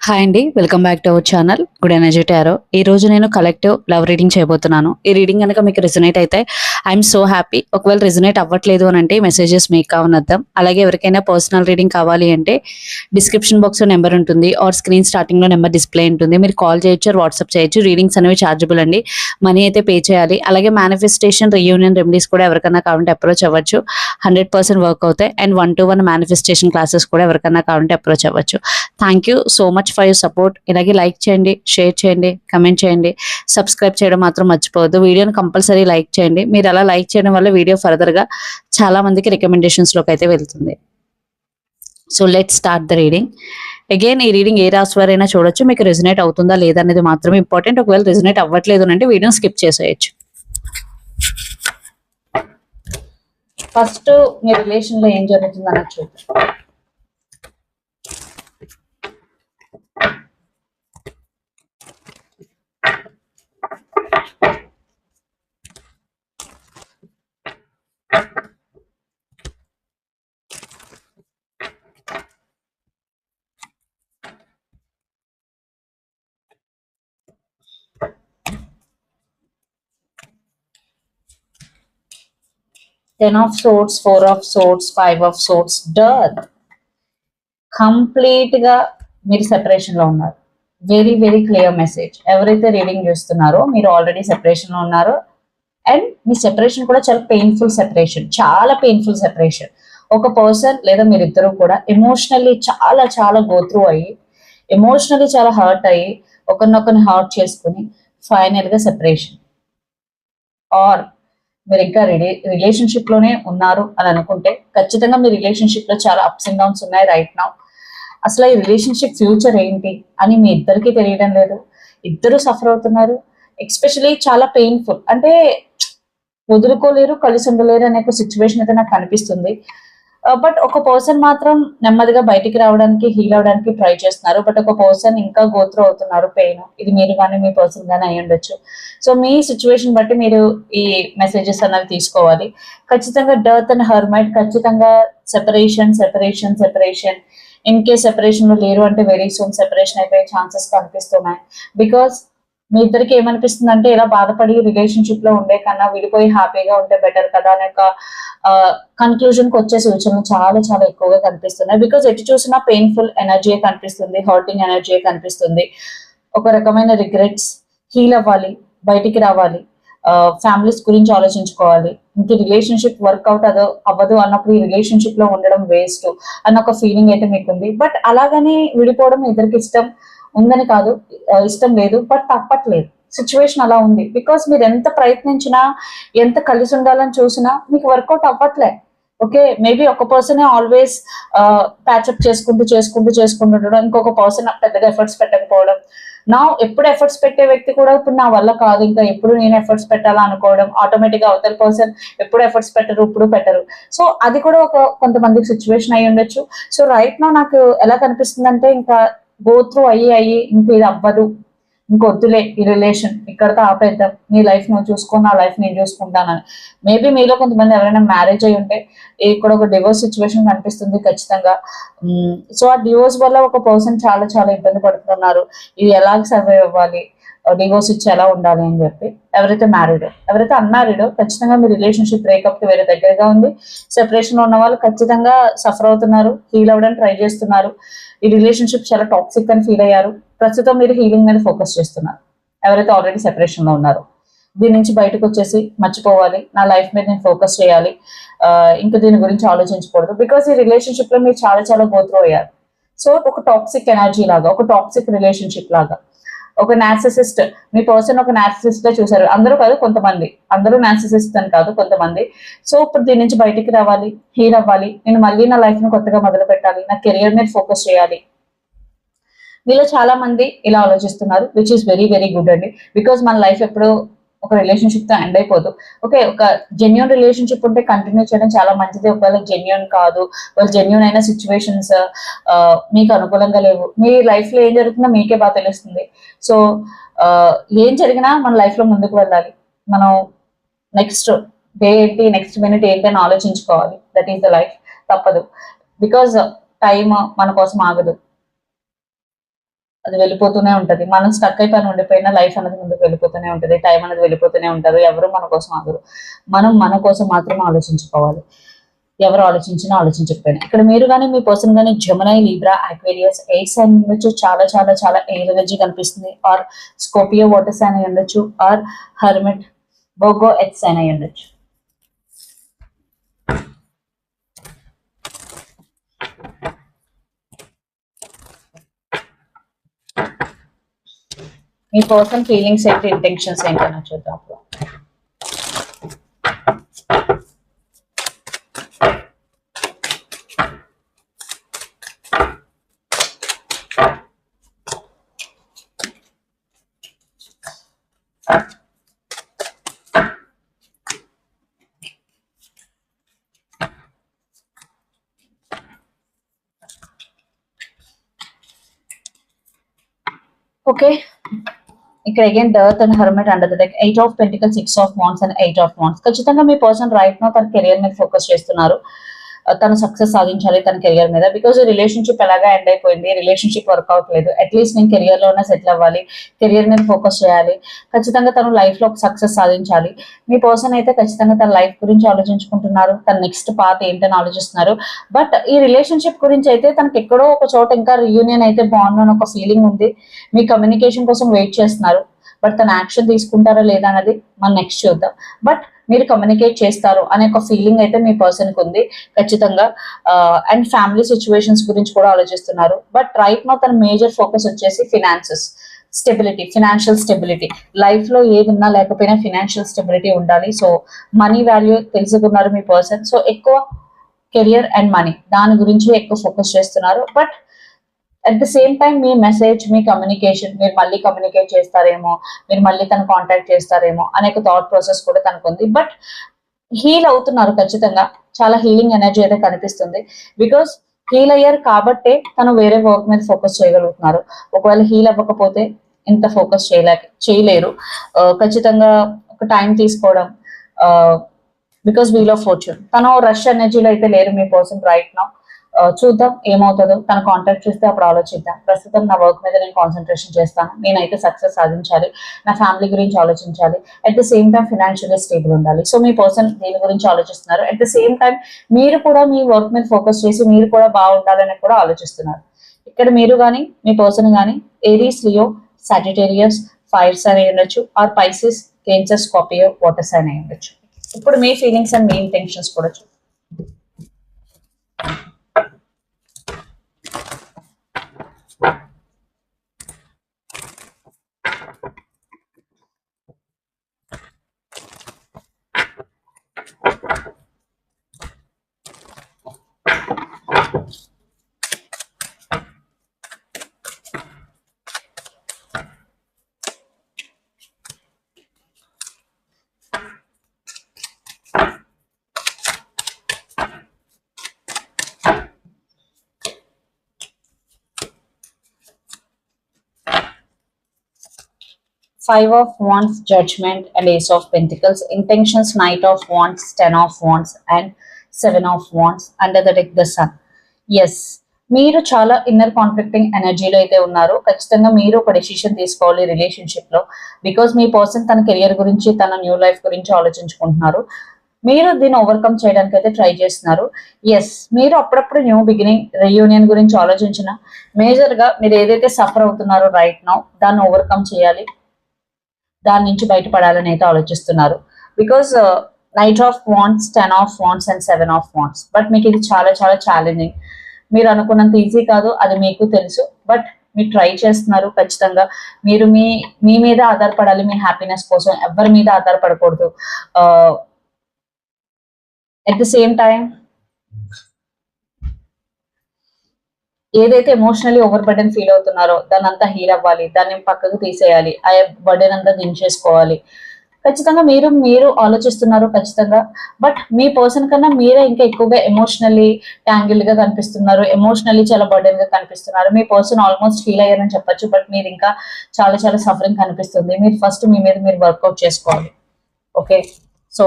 Hi అండి, welcome back to our channel good energy tarot. ఈ రోజు నేను కలెక్టివ్ లవ్ రీడింగ్ చేయబోతున్నాను. ఈ రీడింగ్ కనుక మీకు రిజనేట్ అయితే ఐఎమ్ సో హ్యాపీ. ఒకవేళ రిజనేట్ అవ్వట్లేదు అని అంటే మెసేజెస్ మీకు కావనద్దాం. అలాగే ఎవరికైనా పర్సనల్ రీడింగ్ కావాలి అంటే డిస్క్రిప్షన్ బాక్స్లో నెంబర్ ఉంటుంది ఆర్ స్క్రీన్ స్టార్టింగ్లో నెంబర్ డిస్ప్లే ఉంటుంది. మీరు కాల్ చేయొచ్చు, వాట్సాప్ చేయొచ్చు. రీడింగ్స్ అనేవి ఛార్జబుల్ అండి, మనీ అయితే పే చేయాలి. అలాగే మేనిఫెస్టేషన్, రీయూనియన్ రెమెడీస్ కూడా ఎవరికైనా కావాలంటే అప్రోచ్ అవ్వచ్చు. 100% వర్క్ అవుతాయి. అండ్ 1-to-1 మేనిఫెస్టేషన్ క్లాసెస్ కూడా ఎవరికైనా కావాలంటే అప్రోచ్ అవ్వచ్చు. Thank you so much for your support. ఇలాగే లైక్ చేయండి, షేర్ చేయండి, కమెంట్ చేయండి, సబ్స్క్రైబ్ చేయడం మాత్రం మర్చిపోవద్దు. వీడియోని కంపల్సరీ లైక్ చేయండి. మీరు అలా లైక్ చేయడం వల్ల వీడియో ఫర్దర్గా చాలా మందికి రికమెండేషన్స్లోకి అయితే వెళ్తుంది. So let start the reading. Again ఈ రీడింగ్ ఏ రాశి వారైనా చూడొచ్చు. మీకు రెజనేట్ అవుతుందా లేదా అనేది మాత్రమే ఇంపార్టెంట్. ఒకవేళ రెజనేట్ అవ్వట్లేదు అంటే వీడియోని స్కిప్ చేసేయచ్చు. ఫస్ట్ మీ రిలేషన్లో ఏం జరుగుతుంది అన్నది చూద్దాం. Ten of Swords, Four of Swords, Five of Swords, Death. Complete గా మీరు సెపరేషన్ లో ఉన్నారు. Very very clear message. ఎవరైతే రీడింగ్ చూస్తున్నారో మీరు ఆల్రెడీ సెపరేషన్ లో ఉన్నారు. అండ్ మీ సెపరేషన్ కూడా చాలా పెయిన్ఫుల్ సెపరేషన్, చాలా పెయిన్ఫుల్ సెపరేషన్. ఒక పర్సన్ లేదా మీరిద్దరూ కూడా ఎమోషనల్లీ చాలా చాలా గోత్రూ అయ్యి, ఎమోషనల్లీ చాలా హర్ట్ అయ్యి, ఒకరినొకరిని హర్ట్ చేసుకుని ఫైనల్ గా సెపరేషన్. ఆర్ మీరు ఇంకా రిలేషన్షిప్ లోనే ఉన్నారు అని అనుకుంటే ఖచ్చితంగా మీ రిలేషన్షిప్ లో చాలా అప్స్ అండ్ డౌన్స్ ఉన్నాయి రైట్ నౌ. అసలు ఈ రిలేషన్షిప్ ఫ్యూచర్ ఏంటి అని మీ ఇద్దరికి తెలియడం లేదు. ఇద్దరు సఫర్ అవుతున్నారు. ఎస్పెషలీ చాలా పెయిన్ఫుల్, అంటే వదులుకోలేరు, కలిసి ఉండలేరు అనే ఒక సిచ్యువేషన్ అయితే నాకు కనిపిస్తుంది. బట్ ఒక పర్సన్ మాత్రం నెమ్మదిగా బయటికి రావడానికి, హీల్ అవడానికి ట్రై చేస్తున్నారు. బట్ ఒక పర్సన్ ఇంకా గోత్రూ అవుతున్నారు పెయిన్. ఇది మీరు కానీ మీ పర్సన్ కానీ అయి ఉండొచ్చు. సో మీ సిచ్యువేషన్ బట్టి మీరు ఈ మెసేజెస్ అనేవి తీసుకోవాలి. ఖచ్చితంగా డెత్ అండ్ హర్మైట్, ఖచ్చితంగా separation separation separation. In case separation లో లేరు అంటే వెరీ సూన్ సెపరేషన్ అయిపోయే ఛాన్సెస్ కనిపిస్తున్నాయి. బికాస్ మీ ఇద్దరికి ఏమనిపిస్తుంది అంటే ఇలా బాధపడి రిలేషన్షిప్ లో ఉండే కన్నా విడిపోయి హ్యాపీగా ఉంటే బెటర్ కదా అనే ఒక కన్క్లూజన్ కి వచ్చే సూచనలు చాలా చాలా ఎక్కువగా కనిపిస్తున్నాయి. బికాస్ ఎటు చూసినా పెయిన్ఫుల్ ఎనర్జీ కనిపిస్తుంది, హర్టింగ్ ఎనర్జీ కనిపిస్తుంది. ఒక రకమైన రిగ్రెట్స్. హీల్ అవ్వాలి, బయటికి రావాలి, ఫ్యామిలీస్ గురించి ఆలోచించుకోవాలి. ఇంక రిలేషన్షిప్ వర్క్అవుట్ అవ్వదు అన్నప్పుడు ఈ రిలేషన్షిప్ లో ఉండడం వేస్ట్ అన్న ఒక ఫీలింగ్ అయితే మీకుంది. బట్ అలాగని విడిపోవడం ఇద్దరికి ఇష్టం ఉందని కాదు, ఇష్టం లేదు, బట్ తప్పట్లేదు. సిచ్యువేషన్ అలా ఉంది. బికాస్ మీరు ఎంత ప్రయత్నించినా, ఎంత కలిసి ఉండాలని చూసినా మీకు వర్కౌట్ అవ్వట్లే. ఓకే, మేబీ ఒక పర్సన్ ఆల్వేస్ ప్యాచప్ చేసుకుంటూ చేసుకుంటూ చేసుకుంటుండడం, ఇంకొక పర్సన్ పెద్దగా ఎఫర్ట్స్ పెట్టకపోవడం. నా ఎప్పుడు ఎఫర్ట్స్ పెట్టే వ్యక్తి కూడా ఇప్పుడు నా వల్ల కాదు, ఇంకా ఎప్పుడు నేను ఎఫర్ట్స్ పెట్టాలా అనుకోవడం. ఆటోమేటిక్ గా అవతల పర్సన్ ఎప్పుడు ఎఫర్ట్స్ పెట్టరు, ఇప్పుడు పెట్టరు. సో అది కూడా ఒక కొంతమందికి సిచ్యువేషన్ అయి ఉండొచ్చు. సో రైట్ నా నాకు ఎలా కనిపిస్తుంది అంటే ఇంకా గో త్రూ అయ్యి ఇంక ఇది అవ్వదు, ఇంకొద్దులే ఈ రిలేషన్, ఇక్కడతో ఆపేద్దాం, నీ లైఫ్ నువ్వు చూసుకో, నా లైఫ్ నేను చూసుకుంటానని. మేబీ మీలో కొంతమంది ఎవరైనా మ్యారేజ్ అయి ఉంటే ఇక్కడ ఒక డివోర్స్ సిచ్యువేషన్ కనిపిస్తుంది ఖచ్చితంగా. సో ఆ డివోర్స్ వల్ల ఒక పర్సన్ చాలా చాలా ఇబ్బంది పడుతున్నారు. ఇది ఎలాగ సర్వైవ్ అవ్వాలి, డివోర్స్ ఇచ్చి ఎలా ఉండాలి అని చెప్పి. ఎవరైతే మ్యారీడో, ఎవరైతే అన్మ్యారీడో ఖచ్చితంగా మీ రిలేషన్షిప్ బ్రేకప్ కి వేరే దగ్గరగా ఉంది. సెపరేషన్ లో ఉన్న వాళ్ళు ఖచ్చితంగా సఫర్ అవుతున్నారు, హీల్ అవ్వడానికి ట్రై చేస్తున్నారు. ఈ రిలేషన్షిప్ చాలా టాక్సిక్ అని ఫీల్ అయ్యారు. ప్రస్తుతం మీరు హీలింగ్ మీద ఫోకస్ చేస్తున్నారు. ఎవరైతే ఆల్రెడీ సెపరేషన్ లో ఉన్నారో దీని నుంచి బయటకు వచ్చేసి మర్చిపోవాలి, నా లైఫ్ మీద నేను ఫోకస్ చేయాలి, ఇంకా దీని గురించి ఆలోచించకూడదు. బికాస్ ఈ రిలేషన్షిప్ లో మీరు చాలా చాలా గోత్రూ అయ్యారు. సో ఒక టాక్సిక్ ఎనర్జీ లాగా, ఒక టాక్సిక్ రిలేషన్షిప్ లాగా, ఒక నార్సిసిస్ట్, మీ పర్సన్ ఒక నార్సిసిస్ట్ గా చూసారు. అందరూ కాదు, కొంతమంది. అందరూ నార్సిసిస్ట్ అని కాదు, కొంతమంది. సో ఇప్పుడు దీని నుంచి బయటికి రావాలి, హీల్ అవ్వాలి, నేను మళ్ళీ నా లైఫ్ ను కొత్తగా మొదలు పెట్టాలి, నా కెరియర్ మీద ఫోకస్ చేయాలి. మీలో చాలా మంది ఇలా ఆలోచిస్తున్నారు, which is very very good అండి. బికాస్ మన లైఫ్ ఎప్పుడు ఒక రిలేషన్షిప్ తో ఎండ్ అయిపోదు. ఓకే, ఒక జెన్యున్ రిలేషన్షిప్ ఉంటే కంటిన్యూ చేయడం చాలా మంచిది. ఒకవేళ జెన్యున్ కాదు, వాళ్ళు జెన్యున్ అయిన సిచ్యువేషన్స్ మీకు అనుకూలంగా లేవు, మీ లైఫ్ లో ఏం జరుగుతుందో మీకే బాగా తెలుస్తుంది. సో ఏం జరిగినా మన లైఫ్ లో ముందుకు వెళ్ళాలి. మనం నెక్స్ట్ డే ఏంటి, నెక్స్ట్ మినిట్ ఏంటి అని ఆలోచించుకోవాలి. That is the life. తప్పదు, బికాజ్ టైమ్ మన కోసం ఆగదు. అది వెళ్ళిపోతూనే ఉంటది. మనం స్టక్ అయిపోయిన ఉండిపోయిన లైఫ్ అనేది ముందుకు వెళ్ళిపోతూనే ఉంటది. టైం అనేది వెళ్ళిపోతూనే ఉంటారు. ఎవరు మన కోసం ఆగరు. మనం మన కోసం మాత్రమే ఆలోచించుకోవాలి. ఎవరు ఆలోచించినా ఆలోచించకపోయినా. ఇక్కడ మీరు కానీ మీ పర్సన్ కానీ Gemini, Libra, Aquarius, air sign ఉండొచ్చు. చాలా చాలా చాలా ఎయిర్ ఎనర్జీ కనిపిస్తుంది. ఆర్ స్కోపియో వాటర్ సైన్ అయి ఉండొచ్చు. ఆర్ హర్మిట్, బోగో ఎర్త్ సైన్ అయి ఉండొచ్చు. మీ పర్సన్ ఫీలింగ్స్ ఏంటి, ఇంటెన్షన్స్ ఏంటని చూద్దాం. ఓకే, ఇక్కడ అగైన్ డర్త్ and hermit under the deck, 8 of pentacles, 6 of wands and 8 of wands. ఖచ్చితంగా మీ పర్సన్ రైట్ నో తన కెరియర్ మీద ఫోకస్ చేస్తున్నారు. తను సక్సెస్ సాధించాలి తన కెరియర్ మీద. బికాజ్ రిలేషన్షిప్ ఎలాగా ఎండ్ అయిపోయింది, రిలేషన్షిప్ వర్క్ అవట్లేదు. అట్లీస్ట్ నేను కెరియర్ లోనే సెటిల్ అవ్వాలి, కెరియర్ మీద ఫోకస్ చేయాలి. ఖచ్చితంగా తను లైఫ్ లో ఒక సక్సెస్ సాధించాలి. మీ పర్సన్ అయితే ఖచ్చితంగా తన లైఫ్ గురించి ఆలోచించుకుంటున్నారు, తన నెక్స్ట్ పాత్ ఏంటని ఆలోచిస్తున్నారు. బట్ ఈ రిలేషన్షిప్ గురించి అయితే తనకి ఎక్కడో ఒక చోట ఇంకా రీయూనియన్ అయితే బాగుందని ఒక ఫీలింగ్ ఉంది. మీ కమ్యూనికేషన్ కోసం వెయిట్ చేస్తున్నారు. బట్ తన యాక్షన్ తీసుకుంటారా లేదా అన్నది మనం నెక్స్ట్ చూద్దాం. బట్ మీరు కమ్యూనికేట్ చేస్తారు అనే ఒక ఫీలింగ్ అయితే మీ పర్సన్ కి ఉంది ఖచ్చితంగా. అండ్ ఫ్యామిలీ సిచ్యువేషన్స్ గురించి కూడా ఆలోచిస్తున్నారు. బట్ రైట్ నో తన మేజర్ ఫోకస్ వచ్చేసి finances stability, financial stability. Life లో ఏది ఉన్నా లేకపోయినా ఫినాన్షియల్ స్టెబిలిటీ ఉండాలి. సో మనీ వాల్యూ తెలుసుకున్నారు మీ పర్సన్. సో ఎక్కువ కెరియర్ అండ్ మనీ దాని గురించి ఎక్కువ ఫోకస్ చేస్తున్నారు. But at the same time me message, me communication, మీరు మళ్ళీ కమ్యూనికేట్ చేస్తారేమో, మీరు మళ్ళీ తను కాంటాక్ట్ చేస్తారేమో అనే థాట్ ప్రాసెస్ కూడా తనకు ఉంది. బట్ హీల్ అవుతున్నారు ఖచ్చితంగా. చాలా హీలింగ్ ఎనర్జీ అయితే కనిపిస్తుంది. బికాస్ హీల్ అయ్యారు కాబట్టే తను వేరే వర్క్ మీద ఫోకస్ చేయగలుగుతున్నారు. ఒకవేళ హీల్ అవ్వకపోతే ఇంత ఫోకస్ చేయలేరు. ఖచ్చితంగా ఒక టైం తీసుకోవడం. బికాస్ వీల్ ఆఫ్ ఫార్చ్యూన్, తను రష్ ఎనర్జీలో అయితే లేరు మీ పర్సన్ రైట్ నౌ. చూద్దాం ఏమవుతుందో. తన కాంటాక్ట్ చూస్తే అప్పుడు ఆలోచిద్దాం. ప్రస్తుతం నా వర్క్ మీద నేను కాన్సన్ట్రేషన్ చేస్తాను. నేనైతే సక్సెస్ సాధించాలి, నా ఫ్యామిలీ గురించి ఆలోచించాలి. అట్ ద సేమ్ టైం ఫినాన్షియల్గా స్టేబుల్ ఉండాలి. సో మీ పర్సన్ దీని గురించి ఆలోచిస్తున్నారు. అట్ ద సేమ్ టైం మీరు కూడా మీ వర్క్ మీద ఫోకస్ చేసి మీరు కూడా బాగుండాలని కూడా ఆలోచిస్తున్నారు. ఇక్కడ మీరు కానీ మీ పర్సన్ కానీ Aries, Leo, Sagittarius, fire sign అయి ఉండొచ్చు. Or Pisces, Cancer, Scorpio, water sign అయి ఉండొచ్చు. ఇప్పుడు మీ ఫీలింగ్స్ అండ్ మీ ఇంటెన్షన్స్ కూడా చూద్దాం. 5 of Wands, Judgment, and Ace of Pentacles. Intentions, Knight of Wands, 10 of Wands, and 7 of Wands. Under the deck, the Sun. Yes. మీరు చాలా inner conflicting ఎనర్జీలో అయితే ఉన్నారు. ఖచ్చితంగా మీరు ఒక డెసిషన్ తీసుకోవాలి రిలేషన్షిప్ లో. బికాస్ మీ పర్సన్ తన కెరియర్ గురించి, తన న్యూ లైఫ్ గురించి ఆలోచించుకుంటున్నారు. మీరు దీన్ని ఓవర్కమ్ చేయడానికి అయితే ట్రై చేస్తున్నారు. ఎస్, మీరు అప్పుడప్పుడు న్యూ బిగినింగ్, రీయూనియన్ గురించి ఆలోచించిన మేజర్ గా మీరు ఏదైతే సఫర్ అవుతున్నారో రైట్ నౌ దాన్ని ఓవర్కమ్ చేయాలి, దాని నుంచి బయటపడాలని అయితే ఆలోచిస్తున్నారు. Because knight of wands, 10 of wands and 7 of wands. But మీకు ఇది చాలా చాలా ఛాలెంజింగ్. మీరు అనుకున్నంత ఈజీ కాదు, అది మీకు తెలుసు. బట్ మీరు ట్రై చేస్తున్నారు. ఖచ్చితంగా మీరు మీ మీద ఆధారపడాలి. మీ హ్యాపీనెస్ కోసం ఎవరి మీద ఆధారపడకూడదు. అట్ ద సేమ్ టైం ఏదైతే ఎమోషనల్లీ ఓవర్ బర్డెన్ ఫీల్ అవుతున్నారో దాన్ని అంతా హీల్ అవ్వాలి, దాన్ని పక్కకు తీసేయాలి, ఆ బర్డెన్ అంతా దించేసుకోవాలి. ఖచ్చితంగా మీరు ఆలోచిస్తున్నారు ఖచ్చితంగా. బట్ మీ పర్సన్ కన్నా మీరే ఇంకా ఎక్కువగా ఎమోషనల్లీ ట్యాంగిల్ గా కనిపిస్తున్నారు, ఎమోషనల్లీ చాలా బర్డెన్ గా కనిపిస్తున్నారు. మీ పర్సన్ ఆల్మోస్ట్ ఫీల్ అయ్యారని చెప్పొచ్చు. బట్ మీరు ఇంకా చాలా చాలా సఫరింగ్ కనిపిస్తుంది. మీరు ఫస్ట్ మీ మీద మీరు వర్కౌట్ చేసుకోవాలి. ఓకే, సో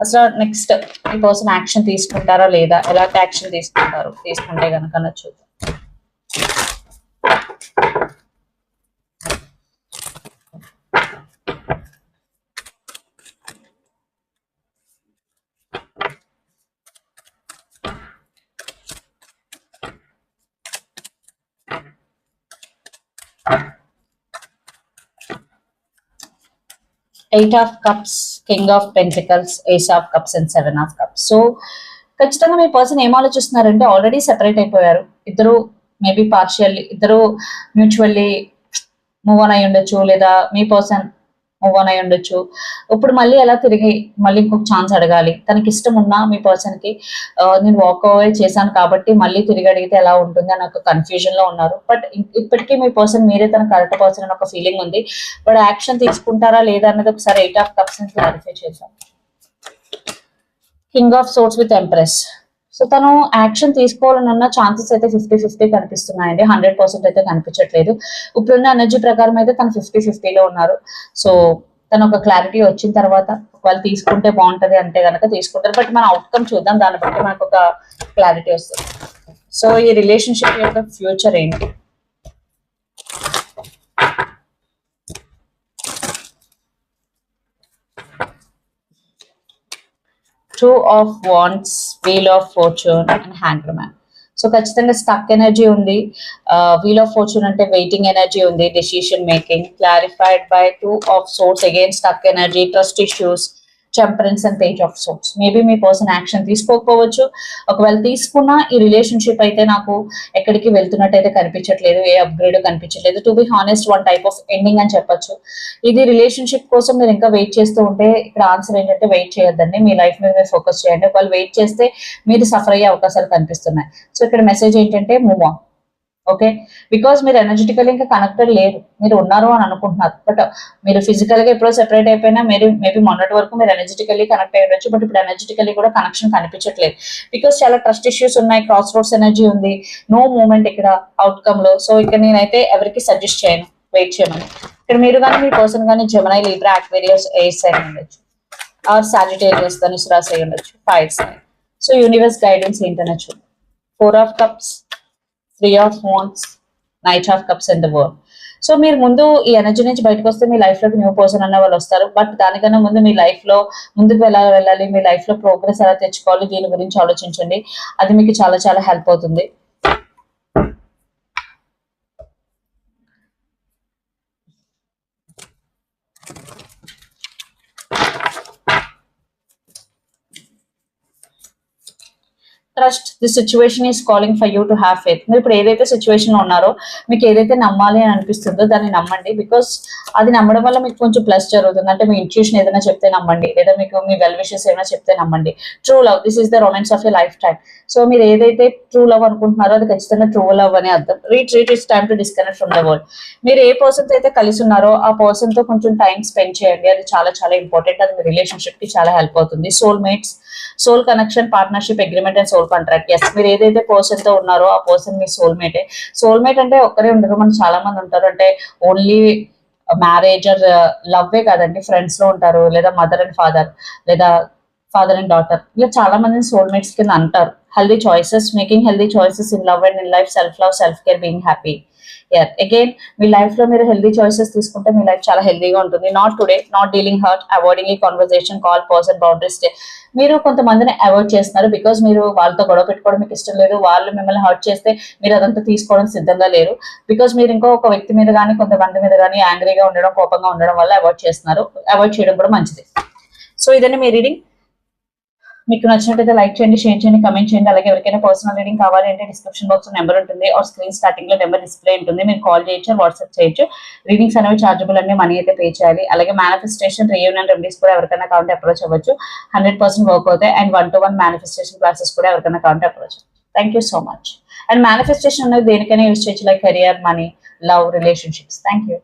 అసలు నెక్స్ట్ ఈ పర్సన్ యాక్షన్ తీసుకుంటారా లేదా, ఎలాంటి యాక్షన్ తీసుకుంటారు, తీసుకుంటే కనుక చూద్దాం. Eight of cups, king of pentacles, ace of cups and seven of cups. So ఖచ్చితంగా మీ పర్సన్ ఏం ఆలోచిస్తున్నారంటే ఆల్రెడీ సెపరేట్ అయిపోయారు ఇద్దరు. మేబీ పార్షియల్లీ ఇద్దరు మ్యూచువల్లీ మూవ్ ఆన్ అయి ఉండొచ్చు, లేదా మీ పర్సన్ మూవ్ ఆన్ అయి ఉండొచ్చు. ఇప్పుడు మళ్ళీ ఎలా తిరిగి మళ్ళీ ఇంకొక ఛాన్స్ అడగాలి, తనకి ఇష్టం ఉన్నా మీ పర్సన్ కి నేను వాక్ అవే చేశాను కాబట్టి మళ్ళీ తిరిగి అడిగితే ఎలా ఉంటుంది అని ఒక కన్ఫ్యూజన్ లో ఉన్నారు. బట్ ఇప్పటికీ మీ పర్సన్ మీరే తన కరెక్ట్ పర్సన్ అని ఒక ఫీలింగ్ ఉంది. బట్ యాక్షన్ తీసుకుంటారా లేదా అన్నది ఒకసారి ఎయిట్ ఆఫ్ కప్స్ ని క్లారిఫై చేద్దాం. King of swords with empress. So తను యాక్షన్ తీసుకోవాలన్న ఛాన్సెస్ అయితే 50-50 కనిపిస్తున్నాయండి, 100% అయితే కనిపించట్లేదు. ఇప్పుడున్న ఎనర్జీ ప్రకారం అయితే తను 50-50లో ఉన్నారు. సో తను ఒక క్లారిటీ వచ్చిన తర్వాత ఒకవేళ తీసుకుంటే బాగుంటది అంటే కనుక తీసుకుంటారు. బట్ మన అవుట్కమ్ చూద్దాం, దాన్ని బట్టి మనకు ఒక క్లారిటీ వస్తుంది. సో ఈ రిలేషన్షిప్ యొక్క ఫ్యూచర్ ఏంటి? Two of wands, wheel of fortune and hanger man. So ఖచ్చితంగా స్టక్ ఎనర్జీ ఉంది. వీల్ ఆఫ్ ఫార్చ్యూన్ అంటే వెయిటింగ్ ఎనర్జీ ఉంది, decision making. Clarified by two of swords, again stuck energy, trust issues, temperance and page of swords. Maybe మీ person action తీసుకోకపోవచ్చు. ఒకవేళ తీసుకున్నా ఈ relationship అయితే నాకు ఎక్కడికి వెళ్తున్నట్టు అయితే కనిపించట్లేదు, ఏ అప్గ్రేడ్ కనిపించట్లేదు. To be honest one type of ending అని చెప్పొచ్చు. ఇది రిలేషన్షిప్ కోసం మీరు ఇంకా వెయిట్ చేస్తూ ఉంటే ఇక్కడ ఆన్సర్ ఏంటంటే వెయిట్ చేయొద్దండి, మీ లైఫ్ మీద మీరు ఫోకస్ చేయండి. ఒకవేళ వెయిట్ చేస్తే మీరు సఫర్ అయ్యే అవకాశాలు కనిపిస్తున్నాయి. సో ఇక్కడ మెసేజ్ ఏంటంటే మూవ్ ఆన్. ఓకే, బికాస్ మీరు ఎనర్జెటికల్ ఇంకా కనెక్టెడ్ లేరు, మీరు ఉన్నారు అని అనుకుంటున్నారు. బట్ మీరు ఫిజికల్ గా ఎప్పుడో సెపరేట్ అయిపోయినా మీరు మేబీ మొన్నటి వరకు మీరు ఎనర్జెటికల్లీ కనెక్ట్ అయ్యి ఉండొచ్చు. బట్ ఇప్పుడు ఎనర్జెటికల్లీ కూడా కనెక్షన్ కనిపించట్లేదు, బికాస్ చాలా ట్రస్ట్ ఇష్యూస్ ఉన్నాయి, క్రాస్ రోడ్స్ ఎనర్జీ ఉంది, నో మూమెంట్ ఇక్కడ అవుట్కమ్ లో. సో ఇక్కడ నేనైతే ఎవరికి సజెస్ట్ చేయను వెయిట్ చేయమని. ఇక్కడ మీరు కానీ మీ పర్సన్ కానీ Gemini, Libra, Aquarius, air sign ఉండొచ్చు, ఆర్ సాజిటేరియస్, ధనుసు రాశి అయి ఉండొచ్చు, fire sign. So universe guidance ఏంటనొచ్చు. Four of cups, three of wands, knight of cups and the world. So మీరు ముందు ఈ ఎనర్జీ నుంచి బయటకు వస్తే మీ లైఫ్ లోకి న్యూ పర్సన్ అన్న వాళ్ళు వస్తారు. బట్ దానికన్నా ముందు మీ లైఫ్ లో ముందుకు ఎలా వెళ్ళాలి, మీ లైఫ్ లో ప్రోగ్రెస్ ఎలా తెచ్చుకోవాలి, దీని గురించి ఆలోచించండి. అది మీకు చాలా చాలా హెల్ప్ అవుతుంది. Trust the situation is calling for you to have faith. మీరు ఇప్పుడు ఏదైతే సిచ్యువేషన్ లో ఉన్నారో మీకు ఏదైతే నమ్మాలి అని అనిపిస్తుందో దాన్ని నమ్మండి. బికాస్ అది నమ్మడం వల్ల మీకు కొంచెం ప్లస్ జరుగుతుంది. అంటే మీ ఇంట్యూషన్ ఏదైనా చెప్తే నమ్మండి, లేదా మీకు మీ వెల్ విషెస్ ఏమైనా చెప్తే నమ్మండి. True love, this is the romance of your life time. So మీరు ఏదైతే ట్రూ లవ్ అనుకుంటున్నారో అది ఖచ్చితంగా ట్రూ లవ్ అని అర్థం. Retreat it's time to disconnect from the world. మీరు ఏ పర్సన్ తో అయితే కలిసి ఉన్నారో ఆ పర్సన్ తో కొంచెం టైం స్పెండ్ చేయండి, అది చాలా చాలా ఇంపార్టెంట్. అది మీ రిలేషన్షిప్ కి చాలా హెల్ప్ అవుతుంది. Soul mates, soul connection, partnership, agreement and soul contract. Yes, మీరు ఏదైతే పర్సన్ తో ఉన్నారో ఆ పర్సన్ మీ సోల్మేటే. సోల్మేట్ అంటే ఒక్కరే ఉండరు, మనకు చాలా మంది ఉంటారు. అంటే ఓన్లీ మ్యారేజ్ ఆర్ లవ్వే కాదండి, ఫ్రెండ్స్ లో ఉంటారు, లేదా మదర్ అండ్ ఫాదర్, లేదా ఫాదర్ అండ్ డాటర్, ఇలా చాలా మందిని సోల్మేట్స్ కింద అంటారు. Healthy choices, making healthy choices in love and in life, self love, self care, being happy. Again me life లో మీరు హెల్దీ చాయిసెస్ తీసుకుంటే మీ లైఫ్ చాలా హెల్దీగా ఉంటుంది. Not today, not dealing hurt, avoiding ఈ కాన్వర్సేషన్, కాల్ పర్సన్, బౌండరీస్. మీరు కొంతమందిని avoid చేస్తున్నారు బికాస్ మీరు వాళ్ళతో గొడవ పెట్టుకోవడం మీకు ఇష్టం లేదు. వాళ్ళు మిమ్మల్ని హర్ట్ చేస్తే మీరు అదంతా తీసుకోవడం సిద్ధంగా లేరు. బికాస్ మీరు ఇంకొక వ్యక్తి మీద కానీ కొంతమంది మీద కానీ యాంగ్రీగా ఉండడం, కోపంగా ఉండడం వల్ల అవాయిడ్ చేస్తున్నారు. అవాయిడ్ చేయడం కూడా మంచిది. సో ఇదండి మీ రీడింగ్. మీకు నచ్చినట్లయితే లైక్ చేయండి, షేర్ చేయండి, కమెంట్ చేయండి. అలాగే ఎవరికైనా పర్సనల్ రీడింగ్ కావాలి అంటే డిస్క్రిప్షన్ బాక్స్ లో నెంబర్ ఉంటుంది, ఆర్ స్క్రీన్ స్టార్టింగ్ లో నెంబర్ డిస్ప్లే ఉంటుంది. మీరు కాల్ చేయొచ్చు, వాట్సాప్ చేయొచ్చు. రీడింగ్స్ అనేవి చార్జబుల్ అన్ని, మనీ అయితే పే చేయాలి. అలాగే మేనిఫెస్టేషన్, రీయూనియన్ రెమెడీస్ కూడా ఎవరికైనా కావాలంటే అప్రోచ్ అవ్వచ్చు, 100% వర్క్ అవుతాయి. అండ్ 1-to-1 మేనిఫెస్టేషన్ క్లాసెస్ కూడా ఎవరికైనా కావాలంటే approach. Thank you so much. And manifestation అనేది దేనికైనా యూజ్ చేయొచ్చు, like career, money, love, relationships. Thank you.